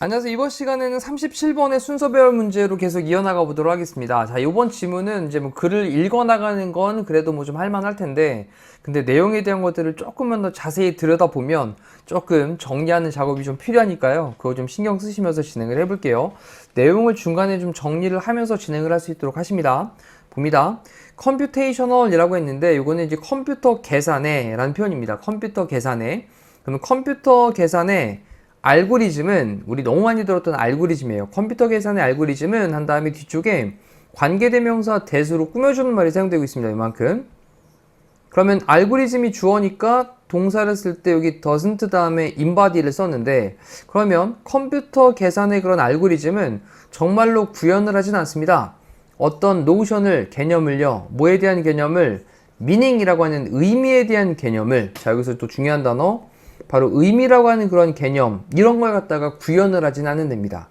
안녕하세요. 이번 시간에는 37번의 순서 배열 문제로 계속 이어나가 보도록 하겠습니다. 자, 이번 지문은 이제 뭐 글을 읽어 나가는 건 그래도 뭐 좀 할만할 텐데, 근데 내용에 대한 것들을 조금만 더 자세히 들여다보면 조금 정리하는 작업이 좀 필요하니까요. 그거 좀 신경 쓰시면서 진행을 해볼게요. 내용을 중간에 좀 정리를 하면서 진행을 할 수 있도록 하십니다. 봅니다. 컴퓨테이셔널이라고 했는데, 이거는 이제 컴퓨터 계산에 라는 표현입니다. 컴퓨터 계산에. 그러면 컴퓨터 계산에 알고리즘은 우리 너무 많이 들었던 알고리즘이에요. 컴퓨터 계산의 알고리즘은 한 다음에 뒤쪽에 관계대명사 대수로 꾸며주는 말이 사용되고 있습니다. 이만큼. 그러면 알고리즘이 주어니까 동사를 쓸 때 여기 doesn't 다음에 inbody를 썼는데, 그러면 컴퓨터 계산의 그런 알고리즘은 정말로 구현을 하진 않습니다. 어떤 노션을, 개념을요, 뭐에 대한 개념을, meaning이라고 하는 의미에 대한 개념을, 자 여기서 또 중요한 단어, 바로 의미라고 하는 그런 개념, 이런 걸 갖다가 구현을 하진 않는답니다.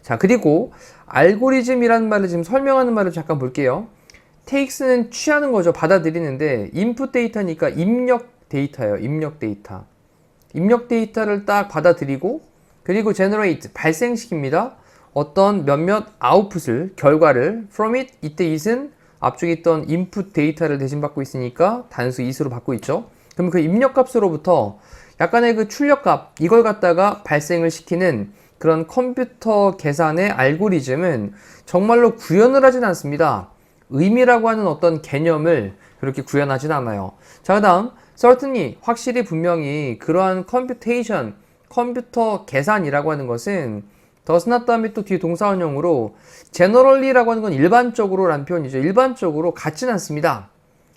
자, 그리고 알고리즘이라는 말을 지금 설명하는 말을 잠깐 볼게요. takes는 취하는 거죠. 받아들이는데, input 데이터니까 입력 데이터예요. 입력 데이터. 입력 데이터를 딱 받아들이고, 그리고 generate, 발생시킵니다. 어떤 몇몇 output을, 결과를, from it, 이때 it은 앞쪽에 있던 input 데이터를 대신 받고 있으니까 단수 it으로 받고 있죠. 그럼 그 입력 값으로부터 약간의 그 출력값, 이걸 갖다가 발생을 시키는 그런 컴퓨터 계산의 알고리즘은 정말로 구현을 하진 않습니다. 의미라고 하는 어떤 개념을 그렇게 구현하진 않아요. 자, 그 다음 certainly, 확실히 분명히 그러한 computation, 컴퓨터 계산이라고 하는 것은 does not 다음에 또 뒤에 동사원형으로 generally라고 하는 건 일반적으로 라는 표현이죠. 일반적으로 같진 않습니다.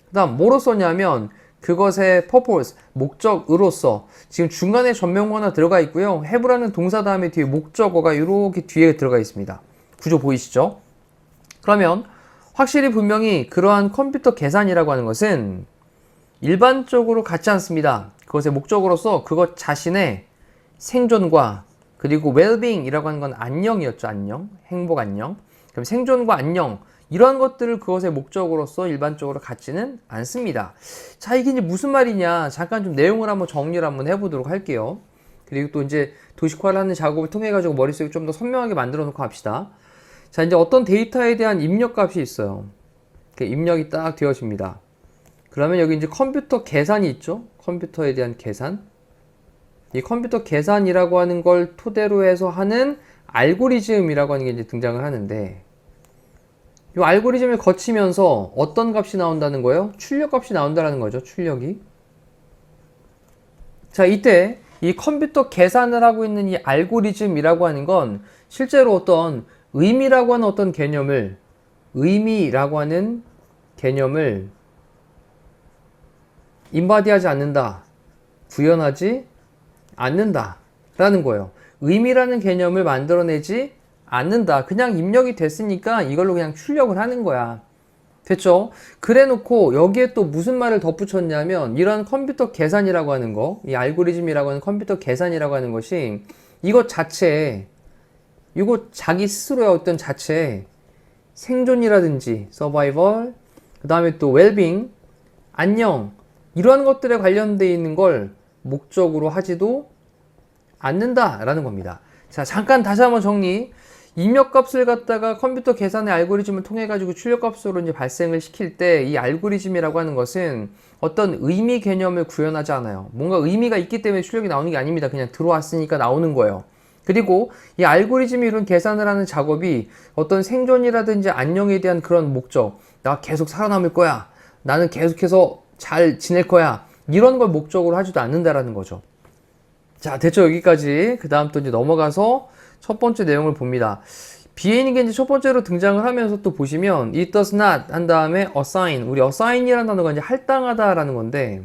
그 다음 뭐로 썼냐면 그것의 purpose, 목적으로서, 지금 중간에 전명구 하나 들어가 있고요. have라는 동사 다음에 뒤에 목적어가 이렇게 뒤에 들어가 있습니다. 구조 보이시죠? 그러면 확실히 분명히 그러한 컴퓨터 계산이라고 하는 것은 일반적으로 같지 않습니다. 그것의 목적으로서 그것 자신의 생존과 그리고 well-being이라고 하는 건 안녕이었죠. 안녕, 행복 안녕. 그럼 생존과 안녕, 이러한 것들을 그것의 목적으로서 일반적으로 갖지는 않습니다. 자, 이게 이제 무슨 말이냐, 잠깐 좀 내용을 한번 정리를 한번 해보도록 할게요. 그리고 또 이제 도식화를 하는 작업을 통해 가지고 머릿속에 좀 더 선명하게 만들어 놓고 합시다. 자, 이제 어떤 데이터에 대한 입력 값이 있어요. 입력이 딱 되어집니다. 그러면 여기 이제 컴퓨터 계산이 있죠. 컴퓨터에 대한 계산. 이 컴퓨터 계산이라고 하는 걸 토대로 해서 하는 알고리즘이라고 하는 게 이제 등장을 하는데, 이 알고리즘을 거치면서 어떤 값이 나온다는 거예요? 출력 값이 나온다는 거죠. 출력이. 자, 이때 이 컴퓨터 계산을 하고 있는 이 알고리즘이라고 하는 건 실제로 어떤 의미라고 하는 어떤 개념을, 의미라고 하는 개념을 인바디하지 않는다, 구현하지 않는다 라는 거예요. 의미라는 개념을 만들어내지 않는다. 그냥 입력이 됐으니까 이걸로 그냥 출력을 하는 거야. 됐죠? 그래 놓고 여기에 또 무슨 말을 덧붙였냐면, 이러한 컴퓨터 계산이라고 하는 거, 이 알고리즘이라고 하는 컴퓨터 계산이라고 하는 것이 이것 자체에, 이거 자기 스스로의 어떤 자체에 생존이라든지 survival, 그 다음에 또 well-being, 안녕, 이러한 것들에 관련되어 있는 걸 목적으로 하지도 않는다라는 겁니다. 자, 잠깐 다시 한번 정리. 입력값을 갖다가 컴퓨터 계산의 알고리즘을 통해 가지고 출력값으로 이제 발생을 시킬 때, 이 알고리즘이라고 하는 것은 어떤 의미 개념을 구현하지 않아요. 뭔가 의미가 있기 때문에 출력이 나오는 게 아닙니다. 그냥 들어왔으니까 나오는 거예요. 그리고 이 알고리즘이 이런 계산을 하는 작업이 어떤 생존이라든지 안녕에 대한 그런 목적, 나 계속 살아남을 거야, 나는 계속해서 잘 지낼 거야, 이런 걸 목적으로 하지도 않는다라는 거죠. 자, 됐죠? 여기까지. 그 다음 또 이제 넘어가서 첫 번째 내용을 봅니다. 비행이 이제 첫 번째로 등장을 하면서 또 보시면 it does not 한 다음에 assign, 우리 assign이라는 단어가 이제 할당하다라는 건데,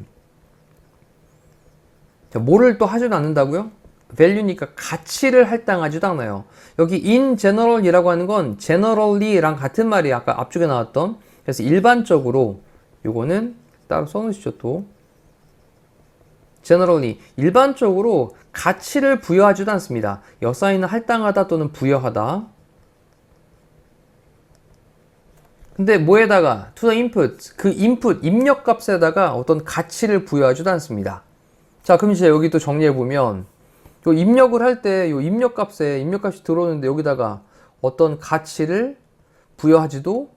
자, 뭐를 또 하지도 않는다고요? value니까 가치를 할당하지도 않아요. 여기 in general이라고 하는 건 generally랑 같은 말이 아까 앞쪽에 나왔던, 그래서 일반적으로, 요거는 따로 써놓으시죠. 또 generally, 일반적으로 가치를 부여하지도 않습니다. assign은 할당하다 또는 부여하다. 근데 뭐에다가 to the input, 그 input 입력 값에다가 어떤 가치를 부여하지도 않습니다. 자, 그럼 이제 여기 또 정리해 보면 요 입력을 할 때 요 입력 값에 입력 값이 들어오는데 여기다가 어떤 가치를 부여하지도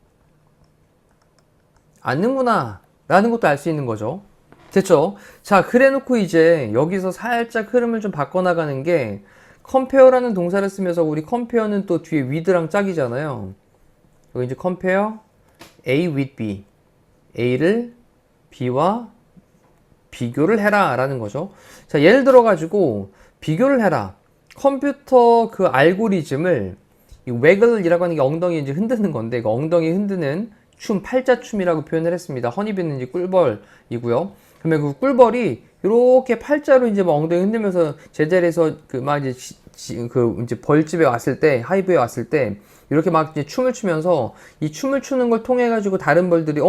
않는구나 라는 것도 알 수 있는 거죠. 됐죠? 자, 그래 놓고 이제 여기서 살짝 흐름을 좀 바꿔나가는 게 compare라는 동사를 쓰면서 우리 compare는 또 뒤에 with랑 짝이잖아요. 여기 이제 compare A with B, A를 B와 비교를 해라 라는 거죠. 자, 예를 들어 가지고 비교를 해라. 컴퓨터 그 알고리즘을 이 wagle이라고 하는 게 엉덩이 이제 흔드는 건데 그 엉덩이 흔드는 춤, 팔자춤이라고 표현을 했습니다. 허니비는 이제 꿀벌이고요. 그러면 그 꿀벌이 이렇게 팔자로 이제 막 엉덩이 흔들면서 제자리에서 그 막 이제 이제 벌집에 왔을 때, 하이브에 왔을 때 이렇게 막 이제 춤을 추면서 이 춤을 추는 걸 통해 가지고 다른 벌들이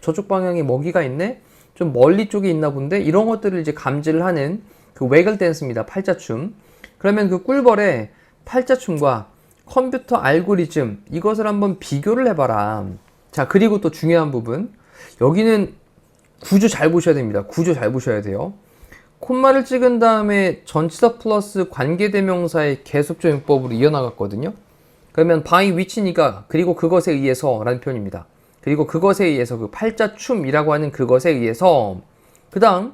저쪽 방향에 먹이가 있네? 좀 멀리 쪽에 있나 본데? 이런 것들을 이제 감지를 하는 그 waggle 댄스입니다. 팔자춤. 그러면 그 꿀벌의 팔자춤과 컴퓨터 알고리즘 이것을 한번 비교를 해봐라. 자, 그리고 또 중요한 부분, 여기는 구조 잘 보셔야 됩니다. 구조 잘 보셔야 돼요. 콤마를 찍은 다음에 전치사 플러스 관계대명사의 계속조용법으로 이어나갔거든요. 그러면 by which니까 그리고 그것에 의해서 라는 표현입니다. 그리고 그것에 의해서 그 팔자춤이라고 하는 그것에 의해서, 그 다음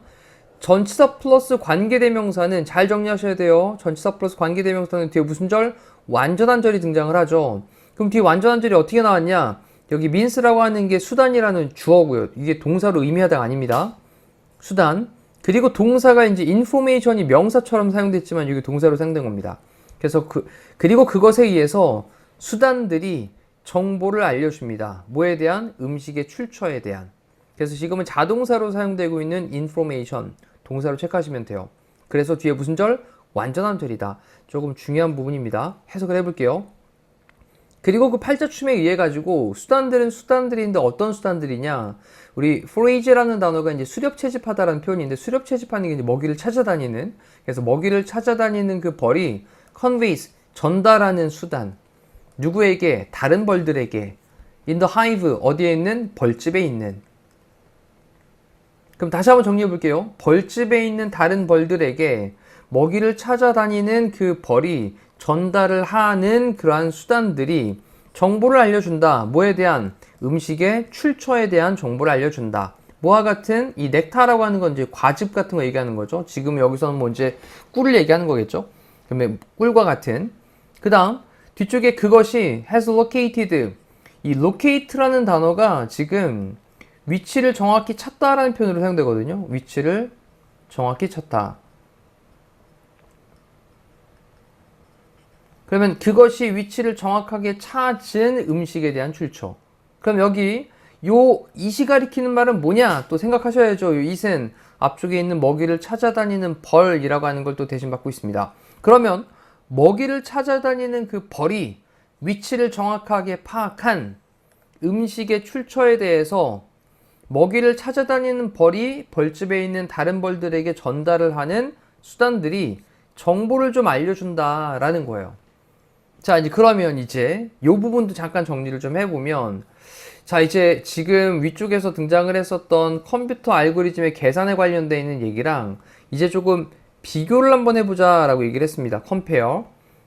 전치사 플러스 관계대명사는 잘 정리하셔야 돼요. 전치사 플러스 관계대명사는 뒤에 무슨 절? 완전한 절이 등장을 하죠. 그럼 뒤에 완전한 절이 어떻게 나왔냐? 여기 means라고 하는 게 수단이라는 주어고요. 이게 동사로 의미하다가 아닙니다. 수단. 그리고 동사가 이제 information이 명사처럼 사용됐지만 이게 동사로 사용된 겁니다. 그래서 그리고 그것에 의해서 수단들이 정보를 알려줍니다. 뭐에 대한? 음식의 출처에 대한. 그래서 지금은 자동사로 사용되고 있는 information, 동사로 체크하시면 돼요. 그래서 뒤에 무슨 절? 완전한 절이다. 조금 중요한 부분입니다. 해석을 해볼게요. 그리고 그 팔자춤에 의해 가지고 수단들은 수단들인데 어떤 수단들이냐? 우리 forage라는 단어가 이제 수렵 채집하다라는 표현인데 수렵 채집하는 게 이제 먹이를 찾아다니는, 그래서 먹이를 찾아다니는 그 벌이 conveys, 전달하는 수단. 누구에게? 다른 벌들에게. in the hive, 어디에 있는? 벌집에 있는. 그럼 다시 한번 정리해 볼게요. 벌집에 있는 다른 벌들에게 먹이를 찾아다니는 그 벌이 전달을 하는 그러한 수단들이 정보를 알려준다. 뭐에 대한? 음식의 출처에 대한 정보를 알려준다. 뭐와 같은? 이 넥타라고 하는 건 이제 과즙 같은 거 얘기하는 거죠. 지금 여기서는 뭐 이제 꿀을 얘기하는 거겠죠. 그러면 꿀과 같은. 그 다음 뒤쪽에 그것이 has located. 이 locate라는 단어가 지금 위치를 정확히 찾다라는 표현으로 사용되거든요. 위치를 정확히 찾다. 그러면 그것이 위치를 정확하게 찾은 음식에 대한 출처. 그럼 여기 it이 가리키는 말은 뭐냐? 또 생각하셔야죠. it은 앞쪽에 있는 먹이를 찾아다니는 벌이라고 하는 걸 또 대신 받고 있습니다. 그러면 먹이를 찾아다니는 그 벌이 위치를 정확하게 파악한 음식의 출처에 대해서 먹이를 찾아다니는 벌이 벌집에 있는 다른 벌들에게 전달을 하는 수단들이 정보를 좀 알려준다라는 거예요. 자, 이제 그러면 이제 이 부분도 잠깐 정리를 좀 해보면, 자, 이제 지금 위쪽에서 등장을 했었던 컴퓨터 알고리즘의 계산에 관련되어 있는 얘기랑 이제 조금 비교를 한번 해보자 라고 얘기를 했습니다. compare.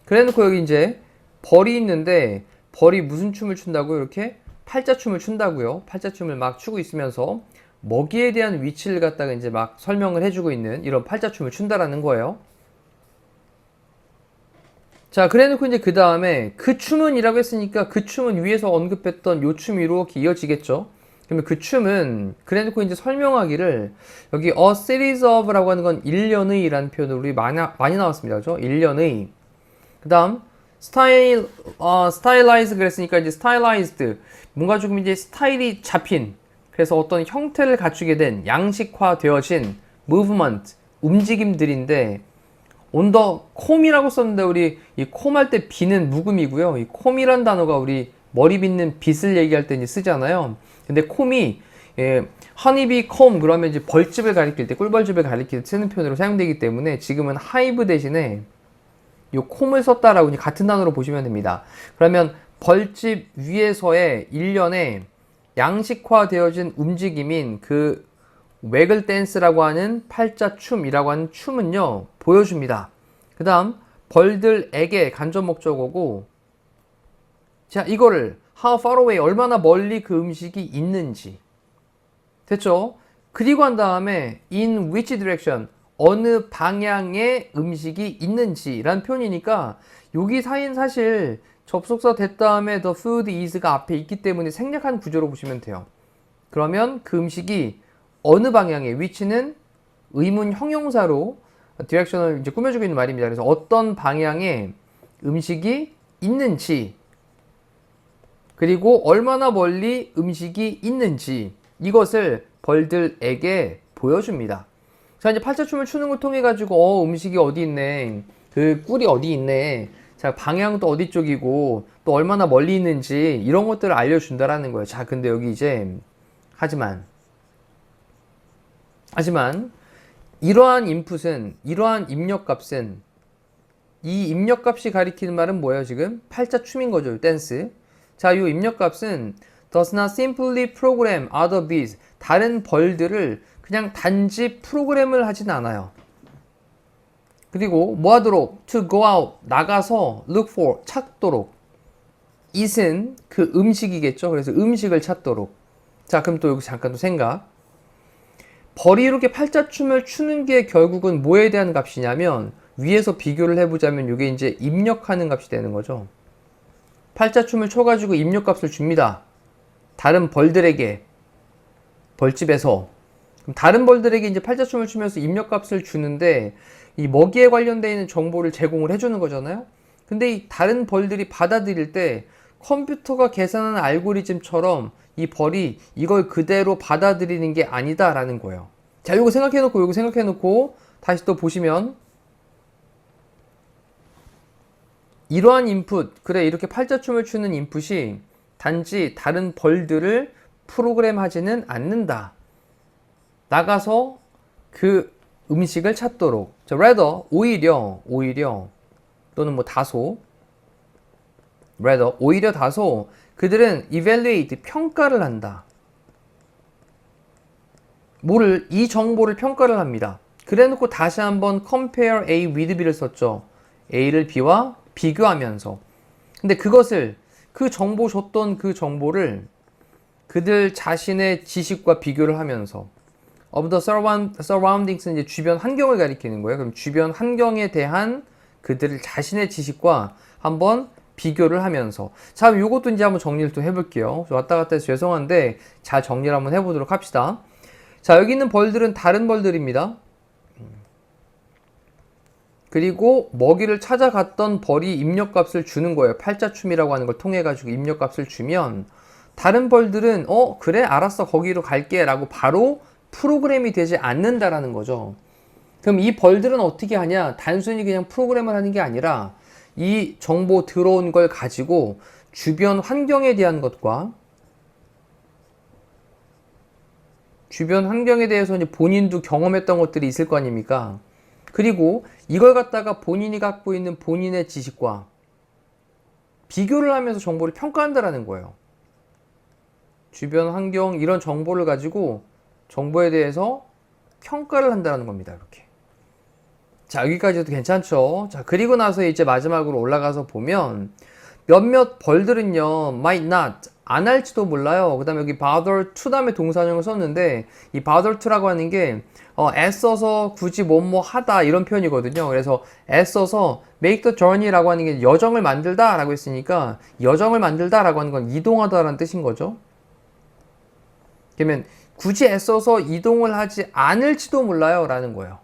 그래 놓고 여기 이제 벌이 있는데 벌이 무슨 춤을 춘다고요? 이렇게 팔자춤을 춘다고요. 팔자춤을 막 추고 있으면서 먹이에 대한 위치를 갖다가 이제 막 설명을 해주고 있는 이런 팔자춤을 춘다라는 거예요. 자, 그래 놓고 이제 그 다음에 그 춤은 이라고 했으니까 그 춤은 위에서 언급했던 요 춤이 이렇게 이어지겠죠. 그러면 그 춤은 그래 놓고 이제 설명하기를 여기 a series of 라고 하는 건 일련의 라는 표현으로 우리 많이 나왔습니다. 그죠? 일련의. 그 다음 stylize 그랬으니까 이제 stylized. 뭔가 조금 이제 스타일이 잡힌. 그래서 어떤 형태를 갖추게 된 양식화 되어진 movement. 움직임들인데 on the comb이라고 썼는데 우리 이 콤 할 때 비는 묵음이고요. 이 콤이란 단어가 우리 머리 빗는 빗을 얘기할 때 이제 쓰잖아요. 근데 콤이 허니비 콤 그러면 이제 벌집을 가리킬 때 꿀벌집을 가리킬 때 쓰는 표현으로 사용되기 때문에 지금은 하이브 대신에 요 콤을 썼다라고 이제 같은 단어로 보시면 됩니다. 그러면 벌집 위에서의 일련의 양식화되어진 움직임인 그 외글 댄스라고 하는 팔자춤이라고 하는 춤은요 보여줍니다. 그 다음 벌들에게 간접 목적어고, 자 이거를 how far away 얼마나 멀리 그 음식이 있는지 됐죠? 그리고 한 다음에 in which direction 어느 방향에 음식이 있는지 라는 표현이니까 여기 사이는 사실 접속사 된 다음에 the food is가 앞에 있기 때문에 생략한 구조로 보시면 돼요. 그러면 그 음식이 어느 방향에, which는 의문 형용사로 디렉션을 이제 꾸며주고 있는 말입니다. 그래서 어떤 방향에 음식이 있는지, 그리고 얼마나 멀리 음식이 있는지 이것을 벌들에게 보여줍니다. 자, 이제 팔자춤을 추는 걸 통해 가지고 음식이 어디 있네, 그 꿀이 어디 있네, 자 방향도 어디 쪽이고 또 얼마나 멀리 있는지 이런 것들을 알려준다라는 거예요. 자, 근데 여기 이제 하지만 이러한 인풋은, 이러한 입력값은, 이 입력값이 가리키는 말은 뭐예요? 지금 팔자춤인 거죠, 댄스. 자, 이 입력값은 does not simply program other bees, 다른 벌들을 그냥 단지 프로그램을 하진 않아요. 그리고 뭐 하도록? to go out, 나가서 look for, 찾도록. it은 그 음식이겠죠. 그래서 음식을 찾도록. 자, 그럼 또 여기서 잠깐 또 생각. 벌이 이렇게 팔자춤을 추는 게 결국은 뭐에 대한 값이냐면, 위에서 비교를 해보자면 이게 이제 입력하는 값이 되는 거죠. 팔자춤을 춰가지고 입력값을 줍니다. 다른 벌들에게, 벌집에서. 그럼 다른 벌들에게 이제 팔자춤을 추면서 입력값을 주는데, 이 먹이에 관련되어 있는 정보를 제공을 해주는 거잖아요. 근데 이 다른 벌들이 받아들일 때 컴퓨터가 계산하는 알고리즘처럼 이 벌이 이걸 그대로 받아들이는 게 아니다라는 거예요. 자, 요거 생각해놓고 다시 또 보시면, 이러한 인풋, 그래 이렇게 팔자춤을 추는 인풋이 단지 다른 벌들을 프로그램하지는 않는다. 나가서 그 음식을 찾도록. 자, rather 오히려 또는 뭐 다소, rather 오히려 다소 그들은 evaluate 평가를 한다. 뭐를? 이 정보를 평가를 합니다. 그래놓고 다시 한번 compare A with B를 썼죠. A를 B와 비교하면서. 근데 그것을, 그 정보 줬던 그 정보를 그들 자신의 지식과 비교를 하면서, of the surroundings는 이제 주변 환경을 가리키는 거예요. 그럼 주변 환경에 대한 그들을 자신의 지식과 한번 비교를 하면서. 자, 요것도 이제 한번 정리를 또 해볼게요. 왔다 갔다 해서 죄송한데 잘 정리를 한번 해보도록 합시다. 자, 여기 있는 벌들은 다른 벌들입니다. 그리고 먹이를 찾아갔던 벌이 입력값을 주는 거예요. 팔자춤이라고 하는 걸 통해 가지고 입력값을 주면 다른 벌들은 그래 알았어 거기로 갈게 라고 바로 프로그램이 되지 않는다라는 거죠. 그럼 이 벌들은 어떻게 하냐? 단순히 그냥 프로그램을 하는 게 아니라 이 정보 들어온 걸 가지고 주변 환경에 대한 것과, 주변 환경에 대해서 이제 본인도 경험했던 것들이 있을 거 아닙니까? 그리고 이걸 갖다가 본인이 갖고 있는 본인의 지식과 비교를 하면서 정보를 평가한다라는 거예요. 주변 환경 이런 정보를 가지고 정보에 대해서 평가를 한다는 겁니다. 이렇게. 자, 여기까지도 괜찮죠? 자, 그리고 나서 이제 마지막으로 올라가서 보면 몇몇 벌들은요, might not, 안 할지도 몰라요. 그 다음에 여기 bother to 다음에 동사형을 썼는데, 이 bother to라고 하는 게 애써서 굳이 뭐뭐 하다 이런 표현이거든요. 그래서 애써서 make the journey라고 하는 게 여정을 만들다 라고 했으니까, 여정을 만들다 라고 하는 건 이동하다 라는 뜻인 거죠. 그러면 굳이 애써서 이동을 하지 않을지도 몰라요 라는 거예요.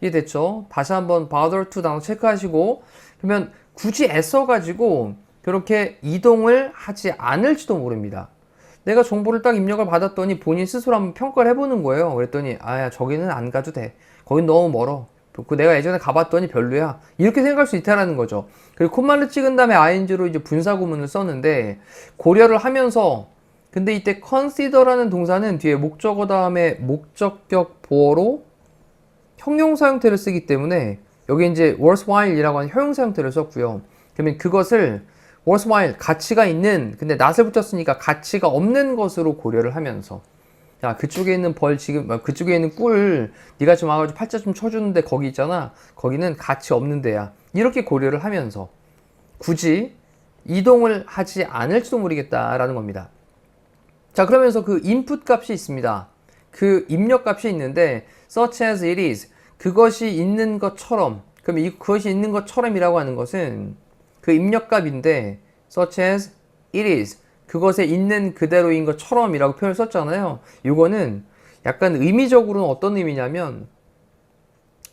이해됐죠? 다시 한번 bother to 단어 체크하시고, 그러면 굳이 애써가지고 그렇게 이동을 하지 않을지도 모릅니다. 내가 정보를 딱 입력을 받았더니 본인 스스로 한번 평가를 해보는 거예요. 그랬더니 아야 저기는 안 가도 돼. 거긴 너무 멀어. 그 내가 예전에 가봤더니 별로야. 이렇게 생각할 수 있다라는 거죠. 그리고 콤마를 찍은 다음에 ing로 이제 분사구문을 썼는데 고려를 하면서, 근데 이때 consider라는 동사는 뒤에 목적어 다음에 목적격 보어로 형용사 형태를 쓰기 때문에 여기 이제 worthwhile이라고 하는 형용사 형태를 썼고요. 그러면 그것을 worthwhile, 가치가 있는, 근데 not을 붙였으니까 가치가 없는 것으로 고려를 하면서, 야, 그쪽에 있는 벌 지금, 그쪽에 있는 꿀 네가 좀 와가지고 팔자 좀 쳐주는데 거기 있잖아. 거기는 가치 없는 데야. 이렇게 고려를 하면서 굳이 이동을 하지 않을지도 모르겠다라는 겁니다. 자, 그러면서 그 input 값이 있습니다. 그 입력 값이 있는데 such as it is, 그것이 있는 것처럼, 그럼 그것이 있는 것처럼이라고 하는 것은 그 입력 값인데 such as it is, 그것에 있는 그대로인 것처럼이라고 표현을 썼잖아요. 이거는 약간 의미적으로는 어떤 의미냐면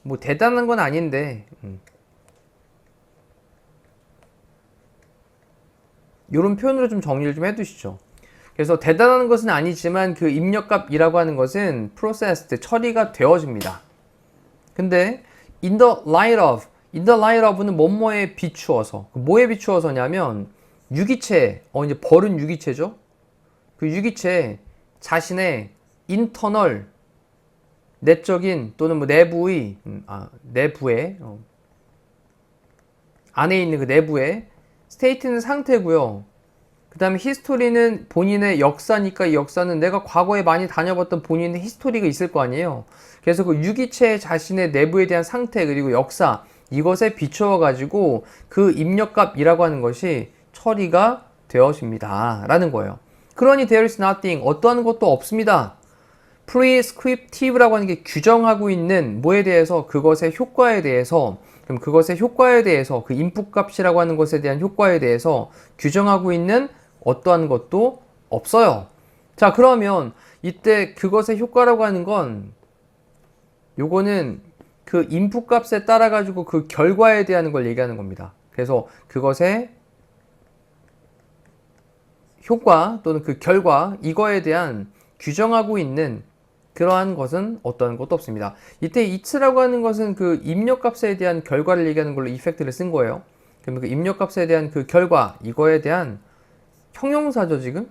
뭐 대단한 건 아닌데 이런 표현으로 좀 정리를 좀 해두시죠. 그래서 대단한 것은 아니지만 그 입력값이라고 하는 것은 processed, 처리가 되어집니다. 근데 in the light of는 뭐뭐에 비추어서, 뭐에 비추어서냐면 유기체, 이제 벌은 유기체죠. 그 유기체 자신의 internal, 내적인 또는 뭐 내부의, 내부의 안에 있는 그 내부의 state는 상태고요. 그 다음에 히스토리는 본인의 역사니까 이 역사는 내가 과거에 많이 다녀봤던 본인의 히스토리가 있을 거 아니에요. 그래서 그 유기체 자신의 내부에 대한 상태 그리고 역사, 이것에 비추어 가지고 그 입력값이라고 하는 것이 처리가 되어집니다 라는 거예요. 그러니 there is nothing, 어떠한 것도 없습니다. prescriptive라고 하는 게 규정하고 있는 뭐에 대해서, 그것의 효과에 대해서. 그럼 그것의 효과에 대해서, 그 인풋 값이라고 하는 것에 대한 효과에 대해서 규정하고 있는 어떠한 것도 없어요. 자, 그러면 이때 그것의 효과라고 하는 건 요거는 그 인풋 값에 따라 가지고 그 결과에 대한 걸 얘기하는 겁니다. 그래서 그것의 효과 또는 그 결과, 이거에 대한 규정하고 있는 그러한 것은 어떠한 것도 없습니다. 이때 it라고 하는 것은 그 입력값에 대한 결과를 얘기하는 걸로 이펙트를 쓴 거예요. 그러면 그 입력값에 대한 그 결과, 이거에 대한 형용사죠, 지금?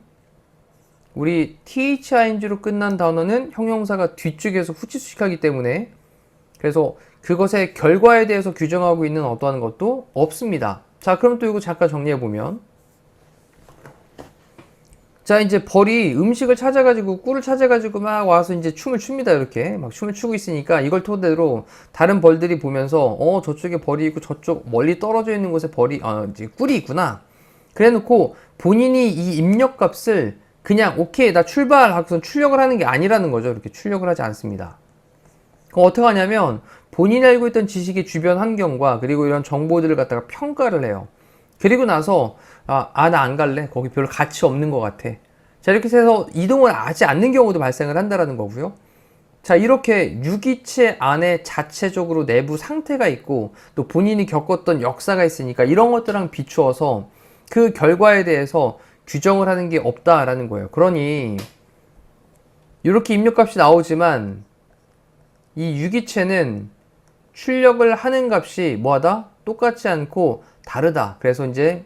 우리 thing로 끝난 단어는 형용사가 뒤쪽에서 후치수식하기 때문에, 그래서 그것의 결과에 대해서 규정하고 있는 어떠한 것도 없습니다. 자, 그럼 또 이거 잠깐 정리해보면, 자, 이제 벌이 음식을 찾아가지고, 꿀을 찾아가지고 막 와서 이제 춤을 춥니다. 이렇게 막 춤을 추고 있으니까 이걸 토대로 다른 벌들이 보면서 저쪽에 벌이 있고 저쪽 멀리 떨어져 있는 곳에 벌이 이제 꿀이 있구나. 그래 놓고 본인이 이 입력값을 그냥 오케이 나 출발하고선 출력을 하는 게 아니라는 거죠. 이렇게 출력을 하지 않습니다. 그럼 어떻게 하냐면 본인이 알고 있던 지식의 주변 환경과 그리고 이런 정보들을 갖다가 평가를 해요. 그리고 나서 나 안 갈래. 거기 별로 가치 없는 것 같아. 자, 이렇게 해서 이동을 하지 않는 경우도 발생을 한다는 거고요. 자, 이렇게 유기체 안에 자체적으로 내부 상태가 있고 또 본인이 겪었던 역사가 있으니까 이런 것들랑 비추어서 그 결과에 대해서 규정을 하는 게 없다라는 거예요. 그러니 이렇게 입력값이 나오지만 이 유기체는 출력을 하는 값이 뭐하다? 똑같지 않고 다르다. 그래서 이제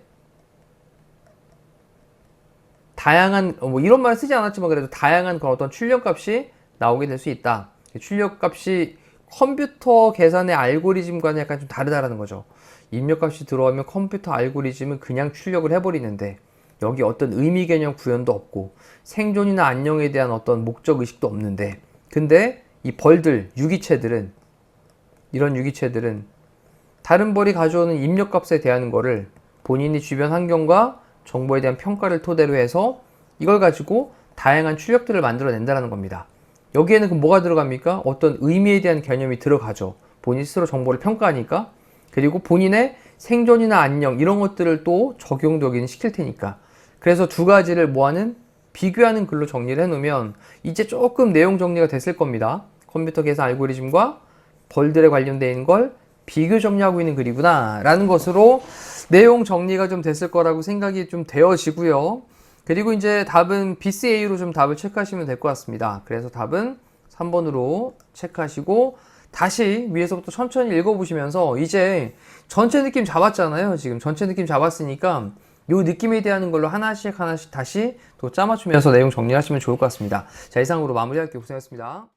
다양한 뭐 이런 말을 쓰지 않았지만 그래도 다양한 그런 어떤 출력값이 나오게 될 수 있다. 출력값이 컴퓨터 계산의 알고리즘과는 약간 좀 다르다라는 거죠. 입력값이 들어오면 컴퓨터 알고리즘은 그냥 출력을 해버리는데 여기 어떤 의미 개념 구현도 없고 생존이나 안녕에 대한 어떤 목적 의식도 없는데, 근데 이 벌들, 유기체들은, 이런 유기체들은 다른 벌이 가져오는 입력값에 대한 거를 본인이 주변 환경과 정보에 대한 평가를 토대로 해서 이걸 가지고 다양한 출력들을 만들어낸다는 겁니다. 여기에는 그럼 뭐가 들어갑니까? 어떤 의미에 대한 개념이 들어가죠. 본인 스스로 정보를 평가하니까. 그리고 본인의 생존이나 안녕 이런 것들을 또 적용도 여기는 시킬 테니까. 그래서 두 가지를 뭐하는? 비교하는 글로 정리를 해놓으면 이제 조금 내용 정리가 됐을 겁니다. 컴퓨터 계산 알고리즘과 벌들에 관련되어 있는 걸 비교 정리하고 있는 글이구나 라는 것으로 내용 정리가 좀 됐을 거라고 생각이 좀 되어지고요. 그리고 이제 답은 BCA로 좀 답을 체크하시면 될 것 같습니다. 그래서 답은 3번으로 체크하시고 다시 위에서부터 천천히 읽어보시면서 이제 전체 느낌 잡았잖아요. 지금 전체 느낌 잡았으니까 요 느낌에 대한 걸로 하나씩 다시 또 짜맞추면서 내용 정리하시면 좋을 것 같습니다. 자, 이상으로 마무리할게요. 고생하셨습니다.